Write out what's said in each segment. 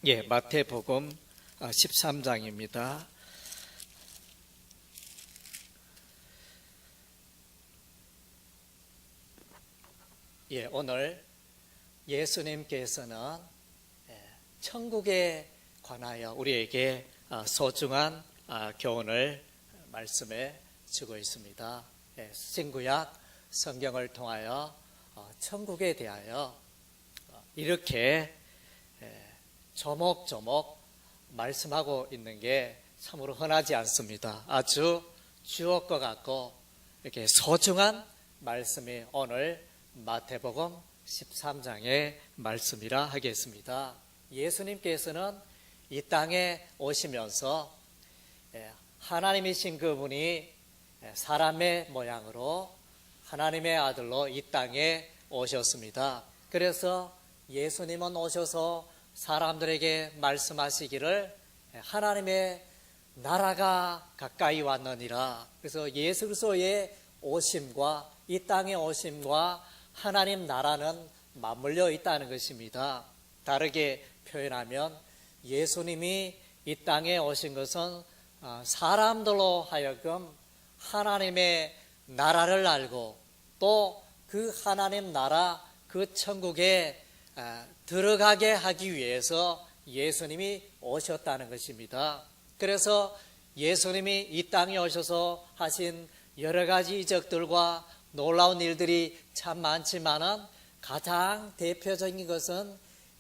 예, 마태복음 13장입니다. 예, 오늘 예수님께서는 천국에 관하여 우리에게 소중한 교훈을 말씀해 주고 있습니다. 신구약 성경을 통하여 천국에 대하여 이렇게 조목조목 말씀하고 있는 게 참으로 흔하지 않습니다. 아주 주옥과 같고 이렇게 소중한 말씀이 오늘 마태복음 13장의 말씀이라 하겠습니다. 예수님께서는 이 땅에 오시면서 하나님이신 그분이 사람의 모양으로 하나님의 아들로 이 땅에 오셨습니다. 그래서 예수님은 오셔서 사람들에게 말씀하시기를 하나님의 나라가 가까이 왔느니라. 그래서 예수 그리스도의 오심과 이 땅에 오심과 하나님 나라는 맞물려 있다는 것입니다. 다르게 표현하면 예수님이 이 땅에 오신 것은 사람들로 하여금 하나님의 나라를 알고 또 그 하나님 나라 그 천국에 들어가게 하기 위해서 예수님이 오셨다는 것입니다. 그래서 예수님이 이 땅에 오셔서 하신 여러 가지 이적들과 놀라운 일들이 참 많지만은 가장 대표적인 것은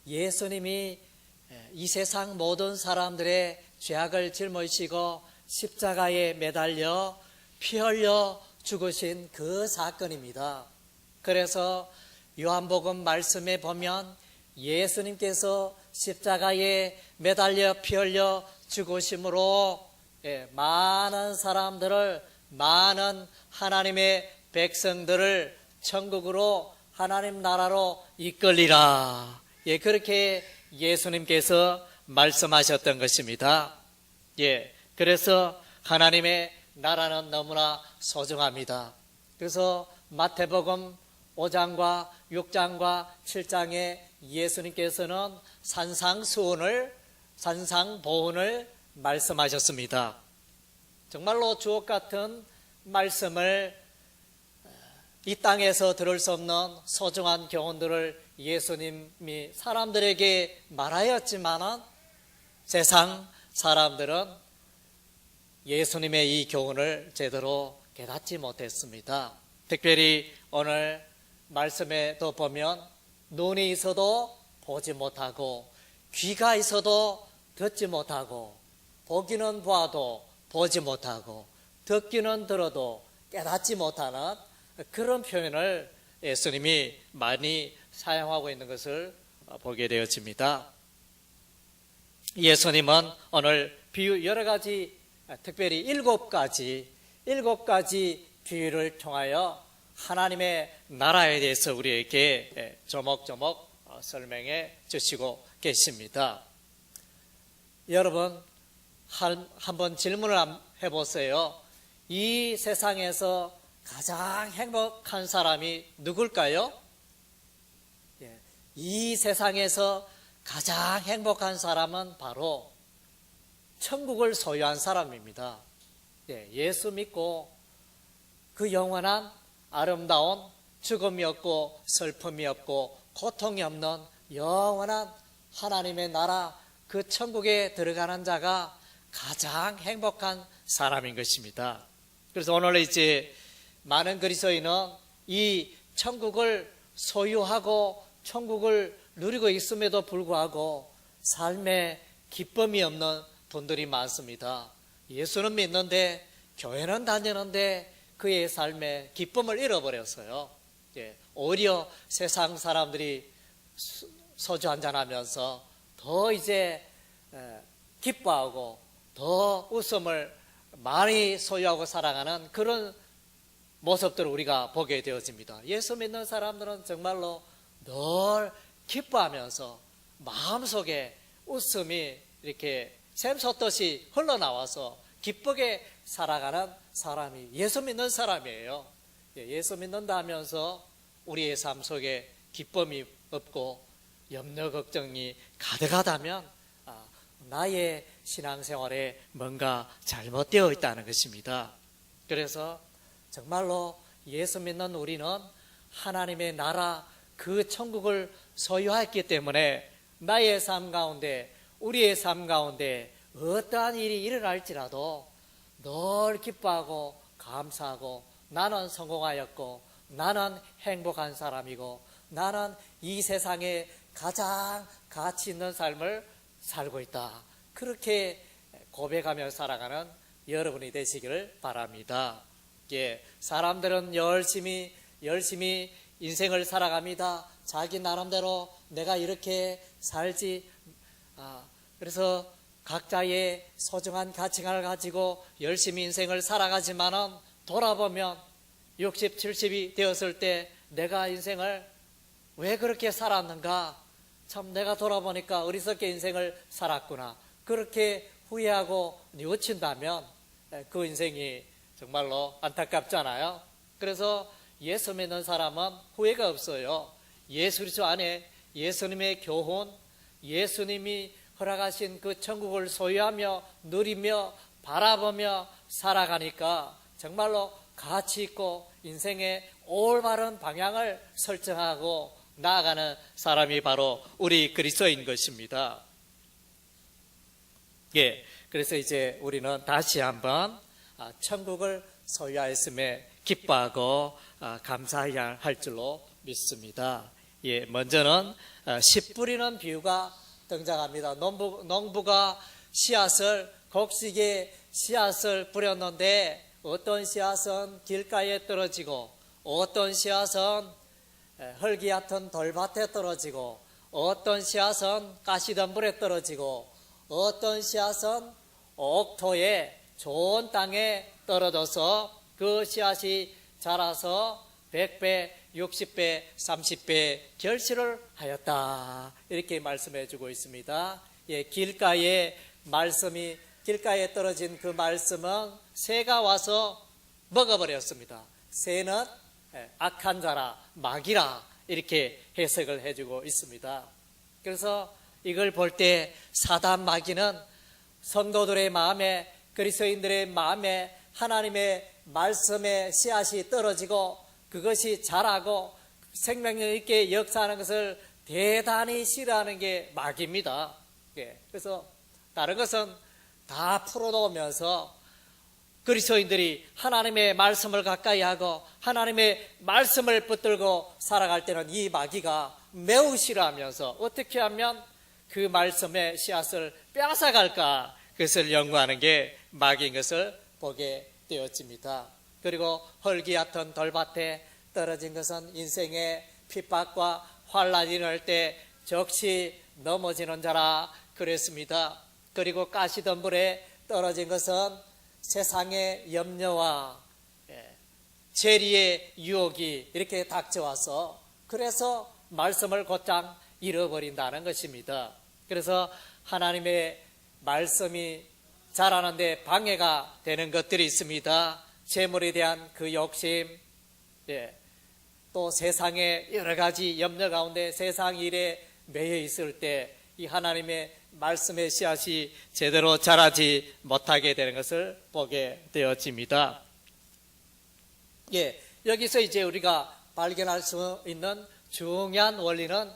예수님이 이 세상 모든 사람들의 죄악을 짊어지시고 십자가에 매달려 피 흘려 죽으신 그 사건입니다. 그래서 요한복음 말씀에 보면 예수님께서 십자가에 매달려 피 흘려 죽으심으로 많은 사람들을, 많은 하나님의 백성들을 천국으로 하나님 나라로 이끌리라. 그렇게 예수님께서 말씀하셨던 것입니다. 그래서 하나님의 나라는 너무나 소중합니다. 그래서 마태복음 5장과 6장과 7장에 예수님께서는 산상보훈을 말씀하셨습니다. 정말로 주옥 같은 말씀을 이 땅에서 들을 수 없는 소중한 교훈들을 예수님이 사람들에게 말하였지만은 세상 사람들은 예수님의 이 교훈을 제대로 깨닫지 못했습니다. 특별히 오늘 말씀에도 보면 눈이 있어도 보지 못하고 귀가 있어도 듣지 못하고 보기는 봐도 보지 못하고 듣기는 들어도 깨닫지 못하는 그런 표현을 예수님이 많이 사용하고 있는 것을 보게 되어집니다. 예수님은 오늘 비유 여러 가지, 특별히 일곱 가지 비유를 통하여 하나님의 나라에 대해서 우리에게 조목조목 설명해 주시고 계십니다. 여러분, 한번 질문을 해보세요. 이 세상에서 가장 행복한 사람이 누굴까요? 이 세상에서 가장 행복한 사람은 바로 천국을 소유한 사람입니다. 예수 믿고 그 영원한 아름다운 죽음이 없고 슬픔이 없고 고통이 없는 영원한 하나님의 나라 그 천국에 들어가는 자가 가장 행복한 사람인 것입니다. 그래서 오늘 이제 많은 그리스도인은 이 천국을 소유하고 천국을 누리고 있음에도 불구하고 삶에 기쁨이 없는 분들이 많습니다. 예수는 믿는데 교회는 다니는데 그의 삶에 기쁨을 잃어버렸어요. 오히려 세상 사람들이 소주 한잔하면서 더 이제 기뻐하고 더 웃음을 많이 소유하고 살아가는 그런 모습들을 우리가 보게 되어집니다. 예수 믿는 사람들은 정말로 늘 기뻐하면서 마음속에 웃음이 이렇게 샘솟듯이 흘러나와서 기쁘게 살아가는 사람이 예수 믿는 사람이에요. 예수 믿는다 하면서 우리의 삶 속에 기쁨이 없고 염려 걱정이 가득하다면 나의 신앙생활에 뭔가 잘못되어 있다는 것입니다. 그래서 정말로 예수 믿는 우리는 하나님의 나라 그 천국을 소유했기 때문에 나의 삶 가운데, 우리의 삶 가운데 어떠한 일이 일어날지라도 늘 기뻐하고 감사하고, 나는 성공하였고, 나는 행복한 사람이고, 나는 이 세상에 가장 가치 있는 삶을 살고 있다, 그렇게 고백하며 살아가는 여러분이 되시기를 바랍니다. 사람들은 열심히 인생을 살아갑니다. 자기 나름대로 내가 이렇게 살지, 그래서 각자의 소중한 가치관을 가지고 열심히 인생을 살아가지만은 돌아보면 60, 70이 되었을 때 내가 인생을 왜 그렇게 살았는가, 참 내가 돌아보니까 어리석게 인생을 살았구나, 그렇게 후회하고 뉘우친다면 그 인생이 정말로 안타깝잖아요. 그래서 예수 믿는 사람은 후회가 없어요. 예수 그리스도 안에 예수님의 교훈, 예수님이 허락하신 그 천국을 소유하며 누리며 바라보며 살아가니까 정말로 가치 있고 인생의 올바른 방향을 설정하고 나아가는 사람이 바로 우리 그리스도인 것입니다. 그래서 이제 우리는 다시 한번 천국을 소유하였음에 기뻐하고 감사해야 할 줄로 믿습니다. 먼저는 씨 뿌리는 비유가 등장합니다. 농부가 곡식에 씨앗을 뿌렸는데 어떤 씨앗은 길가에 떨어지고, 어떤 씨앗은 흙이 얕은 돌밭에 떨어지고, 어떤 씨앗은 가시덤불에 떨어지고, 어떤 씨앗은 옥토에 좋은 땅에 떨어져서 그 씨앗이 자라서 100배, 60배, 30배 결실을 하였다, 이렇게 말씀해 주고 있습니다. 길가에 떨어진 그 말씀은 새가 와서 먹어버렸습니다. 새는 악한 자라, 마귀라, 이렇게 해석을 해주고 있습니다. 그래서 이걸 볼 때 사단 마귀는 성도들의 마음에, 그리스도인들의 마음에 하나님의 말씀의 씨앗이 떨어지고 그것이 자라고 생명력 있게 역사하는 것을 대단히 싫어하는 게 마귀입니다. 그래서 다른 것은 다 풀어놓으면서 그리스도인들이 하나님의 말씀을 가까이 하고 하나님의 말씀을 붙들고 살아갈 때는 이 마귀가 매우 싫어하면서 어떻게 하면 그 말씀의 씨앗을 빼앗아갈까, 그것을 연구하는 게 마귀인 것을 보게 되었습니다. 그리고 흙이 얕은 돌밭에 떨어진 것은 인생의 핍박과 환란이 일어날 때 적시 넘어지는 자라 그랬습니다. 그리고 가시덤불에 떨어진 것은 세상의 염려와 재리의 유혹이 이렇게 닥쳐와서 그래서 말씀을 곧장 잃어버린다는 것입니다. 그래서 하나님의 말씀이 자라는데 방해가 되는 것들이 있습니다. 재물에 대한 그 욕심, 또 세상의 여러 가지 염려 가운데 세상 일에 매여 있을 때 이 하나님의 말씀의 씨앗이 제대로 자라지 못하게 되는 것을 보게 되어집니다. 여기서 이제 우리가 발견할 수 있는 중요한 원리는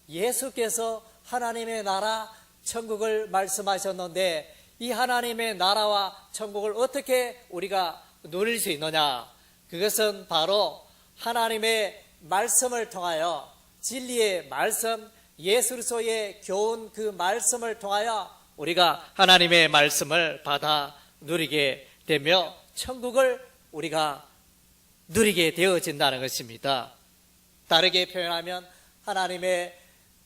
예수께서 하나님의 나라 천국을 말씀하셨는데 이 하나님의 나라와 천국을 어떻게 우리가 누릴 수 있느냐, 그것은 바로 하나님의 말씀을 통하여 진리의 말씀, 예수 그리스도의 교훈, 그 말씀을 통하여 우리가 하나님의 말씀을 받아 누리게 되며 천국을 우리가 누리게 되어진다는 것입니다. 다르게 표현하면 하나님의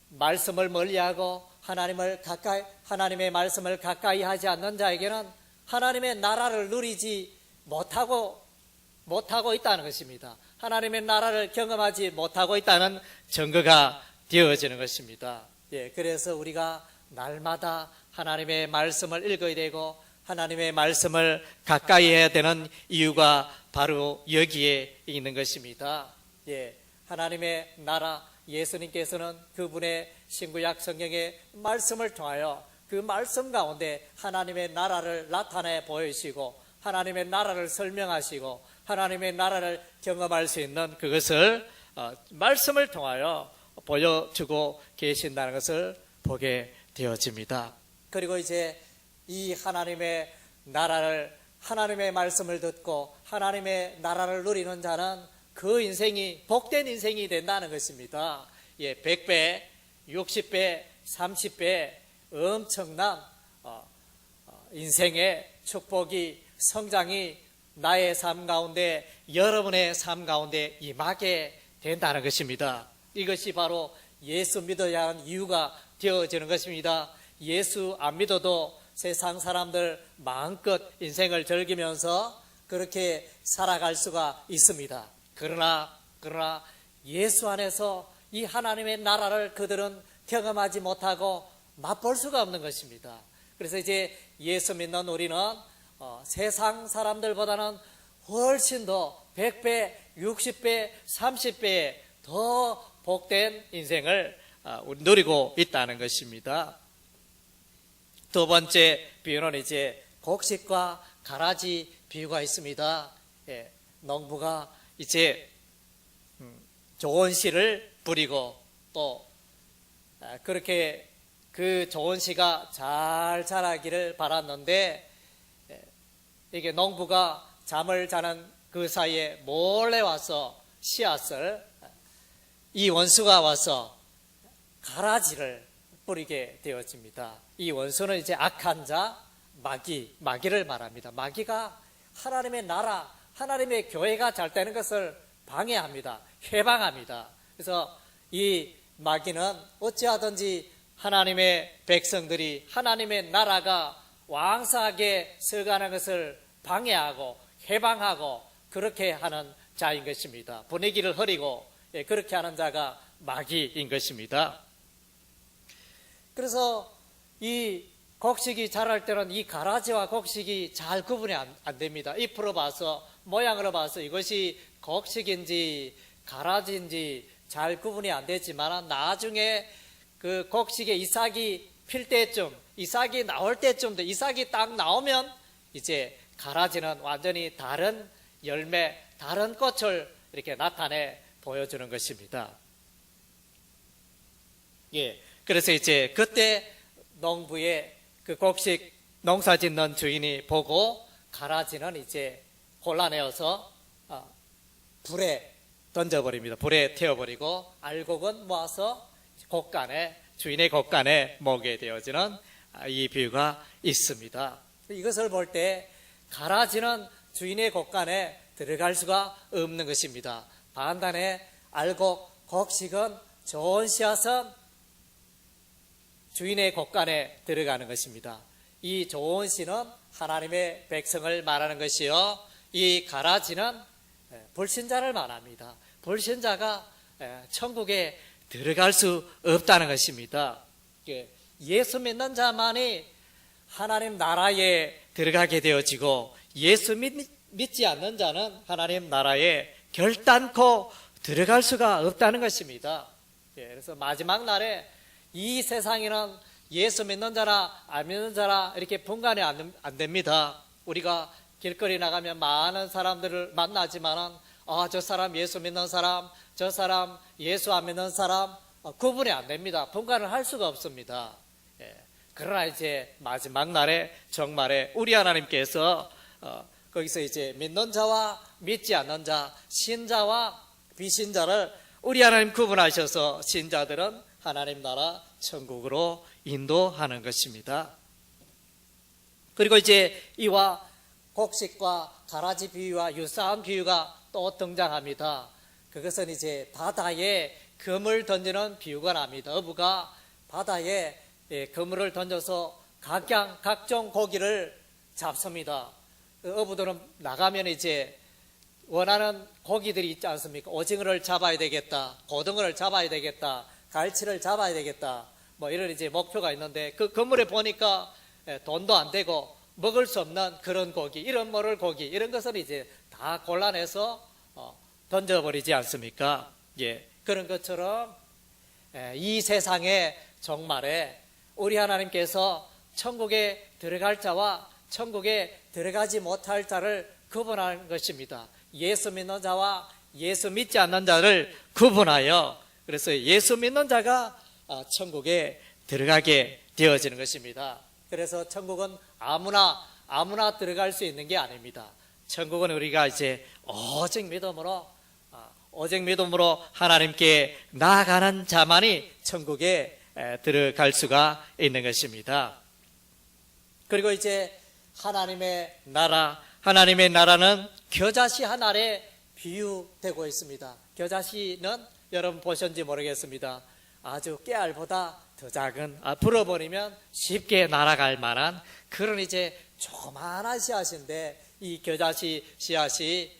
말씀을 멀리하고 하나님의 말씀을 가까이 하지 않는 자에게는 하나님의 나라를 누리지 못하고 있다는 것입니다. 하나님의 나라를 경험하지 못하고 있다는 증거가 되어지는 것입니다. 그래서 우리가 날마다 하나님의 말씀을 읽어야 되고 하나님의 말씀을 가까이 해야 되는 이유가 바로 여기에 있는 것입니다. 하나님의 나라, 예수님께서는 그분의 신구약 성경의 말씀을 통하여 그 말씀 가운데 하나님의 나라를 나타내 보이시고 하나님의 나라를 설명하시고 하나님의 나라를 경험할 수 있는 그것을 말씀을 통하여 보여주고 계신다는 것을 보게 되어집니다. 그리고 이제 이 하나님의 나라를, 하나님의 말씀을 듣고 하나님의 나라를 누리는 자는 그 인생이 복된 인생이 된다는 것입니다. 100배, 60배, 30배 엄청난 인생의 축복이, 성장이 나의 삶 가운데, 여러분의 삶 가운데 임하게 된다는 것입니다. 이것이 바로 예수 믿어야 하는 이유가 되어지는 것입니다. 예수 안 믿어도 세상 사람들 마음껏 인생을 즐기면서 그렇게 살아갈 수가 있습니다. 그러나 예수 안에서 이 하나님의 나라를 그들은 경험하지 못하고 맛볼 수가 없는 것입니다. 그래서 이제 예수 믿는 우리는 세상 사람들보다는 훨씬 더 100배, 60배, 30배 더 복된 인생을 누리고 있다는 것입니다. 두 번째 비유는 이제 곡식과 가라지 비유가 있습니다. 농부가 이제 좋은 씨를 뿌리고 또 그렇게 그 좋은 씨가 잘 자라기를 바랐는데, 이게 농부가 잠을 자는 그 사이에 몰래 와서 씨앗을, 이 원수가 와서 가라지를 뿌리게 되어집니다. 이 원수는 이제 악한 자, 마귀를 말합니다. 마귀가 하나님의 나라, 하나님의 교회가 잘 되는 것을 방해합니다. 해방합니다. 그래서 이 마귀는 어찌하든지 하나님의 백성들이, 하나님의 나라가 왕성하게 서가는 것을 방해하고 해방하고 그렇게 하는 자인 것입니다. 분위기를 흐리고 그렇게 하는 자가 마귀인 것입니다. 그래서 이 곡식이 자랄 때는 이 가라지와 곡식이 잘 구분이 안 됩니다. 잎으로 봐서, 모양으로 봐서 이것이 곡식인지 가라지인지 잘 구분이 안 되지만, 나중에 그 곡식의 이삭이 필 때쯤, 이삭이 나올 때쯤, 이삭이 딱 나오면 이제 가라지는 완전히 다른 열매, 다른 꽃을 이렇게 나타내 보여주는 것입니다. 그래서 이제 그때 농부의 그 곡식 농사 짓는 주인이 보고 가라지는 이제 골라내어서 불에 던져버립니다. 불에 태워버리고 알곡은 모아서 주인의 곳간에 모게 되어지는 이 비유가 있습니다. 이것을 볼 때 가라지는 주인의 곳간에 들어갈 수가 없는 것입니다. 반면에 알곡, 곡식은, 좋은 씨앗은 주인의 곳간에 들어가는 것입니다. 이 좋은 씨는 하나님의 백성을 말하는 것이요, 이 가라지는 불신자를 말합니다. 불신자가 천국에 들어갈 수 없다는 것입니다. 예수 믿는 자만이 하나님 나라에 들어가게 되어지고, 예수 믿지 않는 자는 하나님 나라에 결단코 들어갈 수가 없다는 것입니다. 그래서 마지막 날에 이 세상에는 예수 믿는 자라 안 믿는 자라 이렇게 분간이 안 됩니다. 우리가 길거리 나가면 많은 사람들을 만나지만, 저 사람 예수 믿는 사람, 저 사람 예수 안 믿는 사람 구분이 안 됩니다. 분간을 할 수가 없습니다. 그러나 이제 마지막 날에 정말에 우리 하나님께서 거기서 이제 믿는 자와 믿지 않는 자, 신자와 비신자를 우리 하나님 구분하셔서 신자들은 하나님 나라 천국으로 인도하는 것입니다. 그리고 이제 이와 곡식과 가라지 비유와 유사한 비유가 또 등장합니다. 그것은 이제 바다에 그물 던지는 비유가 납니다. 어부가 바다에 그물을 던져서 각종 고기를 잡습니다. 어부들은 나가면 이제 원하는 고기들이 있지 않습니까? 오징어를 잡아야 되겠다, 고등어를 잡아야 되겠다, 갈치를 잡아야 되겠다, 뭐 이런 이제 목표가 있는데, 그 그물에 보니까 돈도 안 되고 먹을 수 없는 그런 고기, 이런 모를 고기, 이런 것을 이제 다 골라내서 던져버리지 않습니까? 그런 것처럼 이 세상에 정말에 우리 하나님께서 천국에 들어갈 자와 천국에 들어가지 못할 자를 구분하는 것입니다. 예수 믿는 자와 예수 믿지 않는 자를 구분하여, 그래서 예수 믿는 자가 천국에 들어가게 되어지는 것입니다. 그래서 천국은 아무나 들어갈 수 있는 게 아닙니다. 천국은 우리가 이제 오직 믿음으로 하나님께 나아가는 자만이 천국에 들어갈 수가 있는 것입니다. 그리고 이제 하나님의 나라는 겨자씨 한 알에 비유되고 있습니다. 겨자씨는 여러분 보셨는지 모르겠습니다. 아주 깨알보다 더 작은, 불어버리면 쉽게 날아갈 만한 그런 이제 조그마한 씨앗인데, 이 겨자씨 씨앗이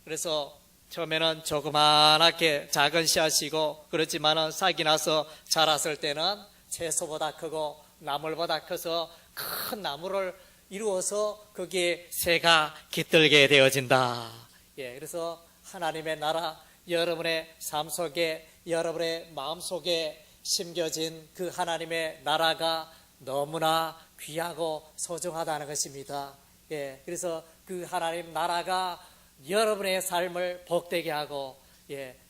그래서 처음에는 조그만하게 작은 씨앗이고, 그렇지만은 싹이 나서 자랐을 때는 채소보다 크고 나물보다 커서 큰 나무를 이루어서 거기에 새가 깃들게 되어진다. 그래서 하나님의 나라, 여러분의 삶 속에, 여러분의 마음 속에 심겨진 그 하나님의 나라가 너무나 귀하고 소중하다는 것입니다. 그래서 그 하나님 나라가 여러분의 삶을 복되게 하고,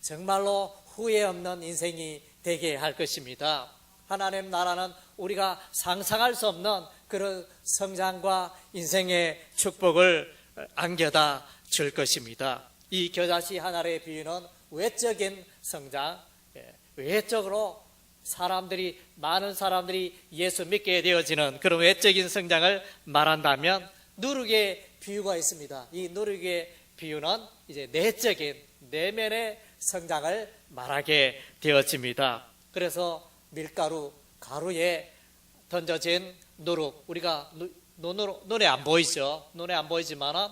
정말로 후회 없는 인생이 되게 할 것입니다. 하나님 나라는 우리가 상상할 수 없는 그런 성장과 인생의 축복을 안겨다 줄 것입니다. 이 겨자씨 하나의 비유는 외적인 성장, 외적으로 많은 사람들이 예수 믿게 되어지는 그런 외적인 성장을 말한다면, 누룩의 비유가 있습니다. 이 누룩의 비유는 이제 내적인 내면의 성장을 말하게 되어집니다. 그래서 가루에 던져진 누룩, 우리가 눈에 안 보이죠. 눈에 안 보이지만은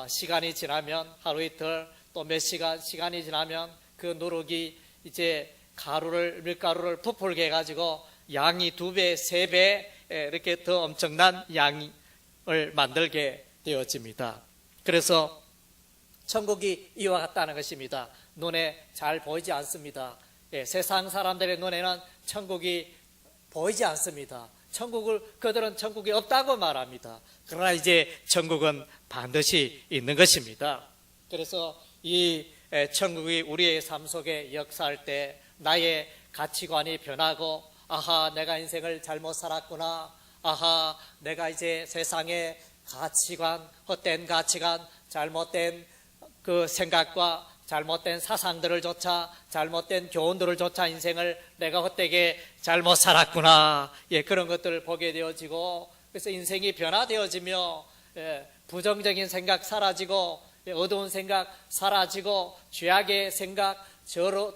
시간이 지나면, 하루 이틀 또 몇 시간이 지나면 그 누룩이 이제 밀가루를 부풀게 해가지고 양이 2배, 3배 이렇게 더 엄청난 양을 만들게 되어집니다. 그래서 천국이 이와 같다는 것입니다. 눈에 잘 보이지 않습니다. 세상 사람들의 눈에는 천국이 보이지 않습니다. 그들은 천국이 없다고 말합니다. 그러나 이제 천국은 반드시 있는 것입니다. 그래서 이 천국이 우리의 삶 속에 역사할 때 나의 가치관이 변하고, 내가 인생을 잘못 살았구나. 내가 이제 세상의 가치관, 헛된 가치관, 잘못된 그 생각과 잘못된 사상들을 조차, 잘못된 교훈들을 조차 인생을 내가 헛되게 잘못 살았구나. 그런 것들을 보게 되어지고, 그래서 인생이 변화되어지며, 부정적인 생각 사라지고, 어두운 생각 사라지고, 죄악의 생각,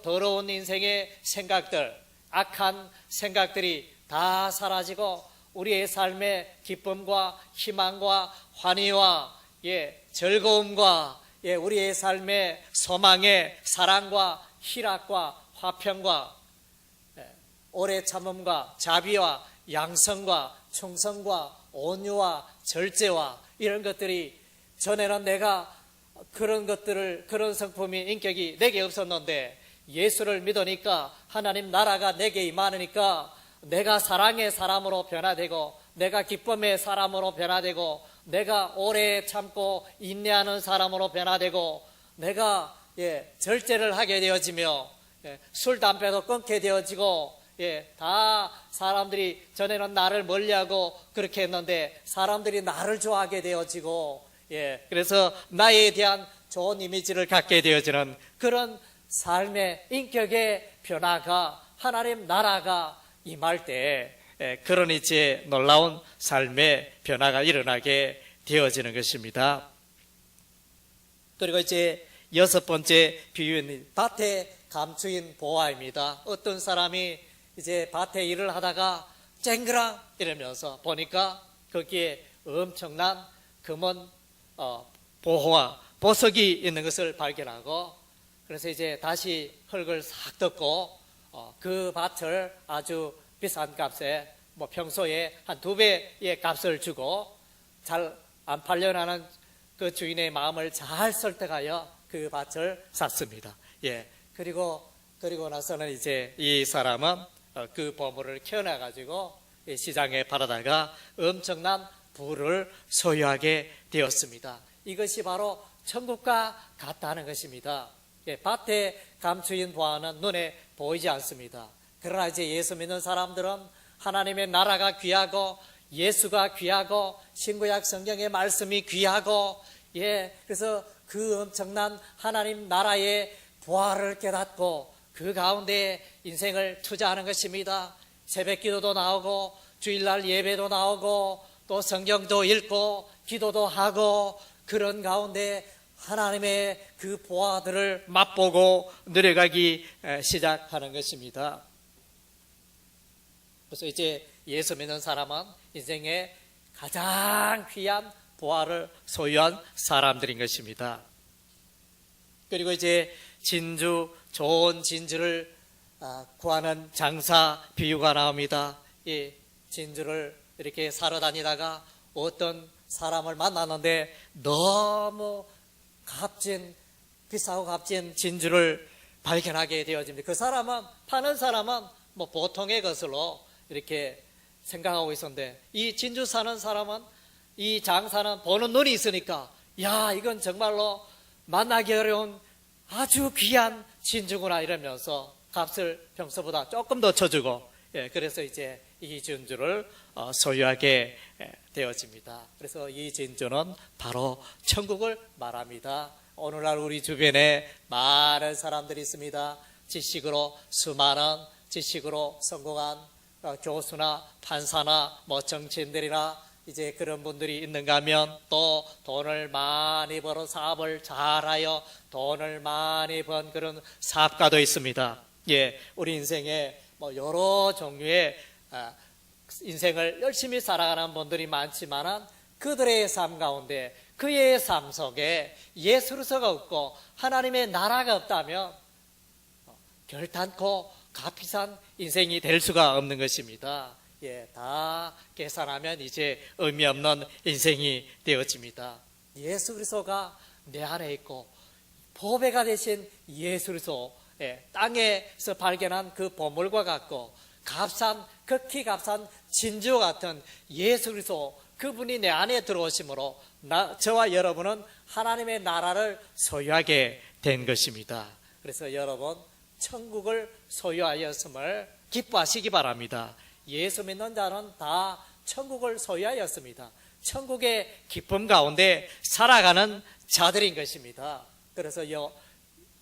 더러운 인생의 생각들, 악한 생각들이 다 사라지고, 우리의 삶의 기쁨과 희망과 환희와 즐거움과 우리의 삶의 소망의 사랑과 희락과 화평과 오래 참음과 자비와 양성과 충성과 온유와 절제와 이런 것들이, 전에는 내가 그런 성품이, 인격이 내게 없었는데 예수를 믿으니까 하나님 나라가 내게 임하니까 내가 사랑의 사람으로 변화되고, 내가 기쁨의 사람으로 변화되고, 내가 오래 참고 인내하는 사람으로 변화되고, 내가 절제를 하게 되어지며, 술 담배도 끊게 되어지고, 다 사람들이 전에는 나를 멀리하고 그렇게 했는데 사람들이 나를 좋아하게 되어지고, 그래서 나에 대한 좋은 이미지를 갖게 되어지는 그런 삶의 인격의 변화가, 하나님 나라가 임할 때 그런 이제 놀라운 삶의 변화가 일어나게 되어지는 것입니다. 그리고 이제 6번째 비유는 밭의 감추인 보화입니다. 어떤 사람이 이제 밭에 일을 하다가 쨍그랑 이러면서 보니까 거기에 엄청난 금은 보호와 보석이 있는 것을 발견하고, 그래서 이제 다시 흙을 싹 덮고 그 밭을 아주 비싼 값에, 평소에 한 2배의 값을 주고, 잘 안 팔려나는 그 주인의 마음을 잘 설득하여 그 밭을 샀습니다. 그리고 나서는 이제 이 사람은 그 보물을 캐어내가지고 시장에 팔아다가 엄청난 부를 소유하게 되었습니다. 이것이 바로 천국과 같다는 것입니다. 밭에 감추인 보화는 눈에 보이지 않습니다. 그러나 이제 예수 믿는 사람들은 하나님의 나라가 귀하고 예수가 귀하고 신구약 성경의 말씀이 귀하고 그래서 그 엄청난 하나님 나라의 보화를 깨닫고 그 가운데 인생을 투자하는 것입니다. 새벽 기도도 나오고 주일날 예배도 나오고 또 성경도 읽고 기도도 하고 그런 가운데 하나님의 그 보화들을 맛보고 누려가기 시작하는 것입니다. 그래서 이제 예수 믿는 사람은 인생의 가장 귀한 보화를 소유한 사람들인 것입니다. 그리고 이제 진주, 좋은 진주를 구하는 장사 비유가 나옵니다. 이 진주를 이렇게 사러 다니다가 어떤 사람을 만났는데 너무 비싸고 값진 진주를 발견하게 되어집니다. 그 사람은, 파는 사람은 뭐 보통의 것으로 이렇게 생각하고 있었는데 이 진주 사는 사람은, 이 장사는 보는 눈이 있으니까 야, 이건 정말로 만나기 어려운 아주 귀한 진주구나 이러면서 값을 평소보다 조금 더 쳐주고 그래서 이제 이 진주를 소유하게 되어집니다. 그래서 이 진주는 바로 천국을 말합니다. 오늘날 우리 주변에 많은 사람들이 있습니다. 수많은 지식으로 성공한 교수나 판사나 뭐 정치인들이나 이제 그런 분들이 있는가 하면 또 돈을 많이 벌어 사업을 잘하여 돈을 많이 번 그런 사업가도 있습니다. 우리 인생에 뭐 여러 종류의 인생을 열심히 살아가는 분들이 많지만 그들의 삶 가운데 그의 삶 속에 예수로서가 없고 하나님의 나라가 없다면 결단코 값비싼 인생이 될 수가 없는 것입니다. 다 계산하면 이제 의미 없는 인생이 되어집니다. 예수 그리스도가 내 안에 있고 보배가 되신 예수 그리스도, 땅에서 발견한 그 보물과 같고 극히 값싼 진주 같은 예수 그리스도, 그분이 내 안에 들어오심으로 저와 여러분은 하나님의 나라를 소유하게 된 것입니다. 그래서 여러분 천국을 소유하였음을 기뻐하시기 바랍니다. 예수 믿는 자는 다 천국을 소유하였습니다. 천국의 기쁨 가운데 살아가는 자들인 것입니다. 그래서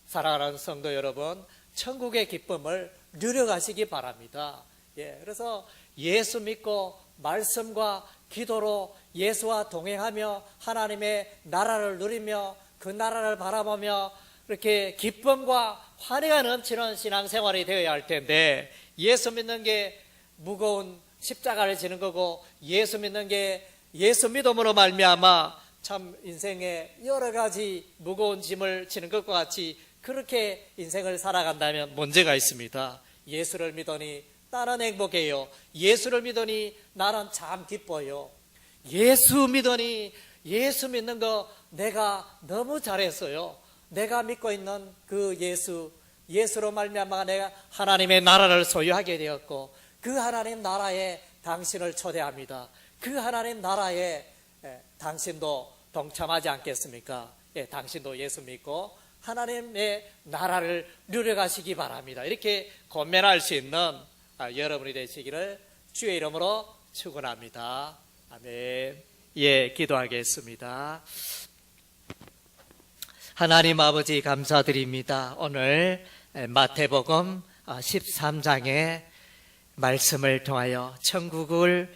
사랑하는 성도 여러분, 천국의 기쁨을 누려가시기 바랍니다. 그래서 예수 믿고 말씀과 기도로 예수와 동행하며 하나님의 나라를 누리며 그 나라를 바라보며 이렇게 기쁨과 환희가 넘치는 신앙생활이 되어야 할 텐데, 예수 믿는 게 무거운 십자가를 지는 거고 예수 믿는 게 예수 믿음으로 말미암아 참 인생에 여러 가지 무거운 짐을 지는 것과 같이 그렇게 인생을 살아간다면 문제가 있습니다. 예수를 믿으니 나는 행복해요. 예수를 믿으니 나는 참 기뻐요. 예수 믿으니 예수 믿는 거 내가 너무 잘했어요. 내가 믿고 있는 그 예수로 말미암아 내가 하나님의 나라를 소유하게 되었고 그 하나님 나라에 당신을 초대합니다. 그 하나님 나라에 당신도 동참하지 않겠습니까? 당신도 예수 믿고 하나님의 나라를 누려가시기 바랍니다. 이렇게 권면할 수 있는 여러분이 되시기를 주의 이름으로 축원합니다. 아멘. 기도하겠습니다. 하나님 아버지 감사드립니다. 오늘 마태복음 13장의 말씀을 통하여 천국을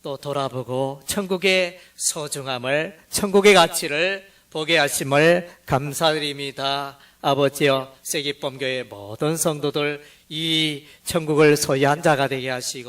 또 돌아보고 천국의 소중함을, 천국의 가치를 보게 하심을 감사드립니다. 아버지여, 세기범교의 모든 성도들 이 천국을 소유한 자가 되게 하시고